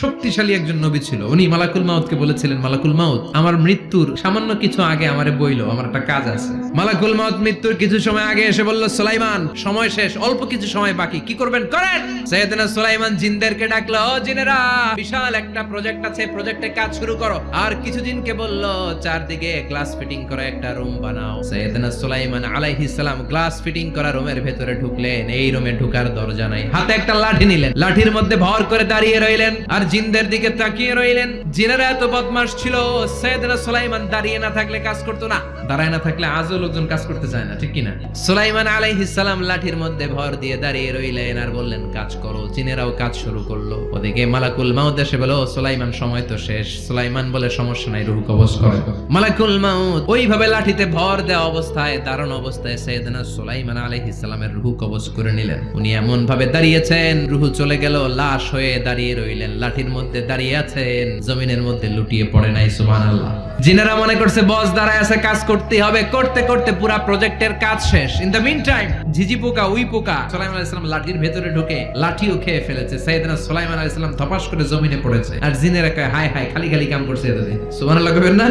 শক্তিশালী একজন নবী ছিল। উনি মালাকুল মাউতকে বলেছিলেন, মালাকুল মাউত, আমার মৃত্যুর সামান্য কিছু আগে আমারে বইলো, আমার একটা কাজ আছে। মালাকুল মাউত মৃত্যুর কিছু সময় আগে এসে বলল, সুলাইমান, সময় শেষ, অল্প কিছু সময় বাকি, কি করবেন করেন। সাইয়েদনা সুলাইমান জিনদেরকে ডাকলো, ও জিনেরা, বিশাল একটা প্রজেক্ট আছে, প্রজেক্টে কাজ শুরু করো। আর কিছু জিনকে বলল, চারদিকে গ্লাস ফিটিং করা একটা রুম বানাও। সাইয়েদনা সুলাইমান আলাইহিস সালাম গ্লাস ফিটিং করা রুমের ভেতরে ঢুকলেন। এই রুমে ঢোকার দরজা নাই, হাতে একটা লাঠি নিলেন, লাঠির মধ্যে ভর করে দাঁড়িয়ে রইলেন আর জিনদের দিকে তাকিয়ে রইলেন। জিনেরা এত বদমাশ ছিল, সাইয়েদনা সুলাইমান দাঁড়িয়ে না থাকলে কাজ করতো না, দাঁড়ায় না থাকলে আজও লোকজন কাজ করতে চায় না, ঠিক কিনা? সুলাইমান আলাইহিস সালাম লাঠির মধ্যে ভর দিয়ে দাঁড়িয়ে রইলেন আর বললেন, কাজ করো। জিনেরাও কাজ শুরু করলো। ওদিকে মালাকুল মাউত এসে বলো, সুলাইমান, সময় তো শেষ। সুলাইমান বলে, সমস্যা নাই, রূহ কবজ করো। মালাকুল মাউত ওইভাবে লাঠিতে ভর দেওয়া অবস্থায়, দাঁড়ানো অবস্থায় সাইয়েদনা সুলাইমান আলাইহিস সালামের রূহ কবজ করে নিলেন। উনি এমন ভাবে দাঁড়িয়েছেন, রূহ চলে গেল, লাশ হয়ে দাঁড়িয়ে রইলেন। লাঠির মধ্যে দাঁড়িয়ে আছেন, জমিনের মধ্যে লুটিয়ে পড়ে নাই। সুবহানাল্লাহ। জিনেরা মনে করছে বস দাঁড়ায় আছে, কাজ করতেই হবে। করতে করতে পুরা প্রজেক্টের কাজ শেষ। ইন দ্য মিন টাইম ঝিঝি পোকা, উই পোকা সুলাইমান আলাইহিস সালাম লাঠির ভেতরে ঢুকে লাঠিও খেয়ে ফেলেছে। সাইয়েদনা সুলাইমান আলাইহিস সালাম ধপাস করে জমিনে পড়েছে। আর জিনেরা কয়, হায় হায়, খালি খালি কাম করছে এতদিন। সুবহানাল্লাহ কইবেন না?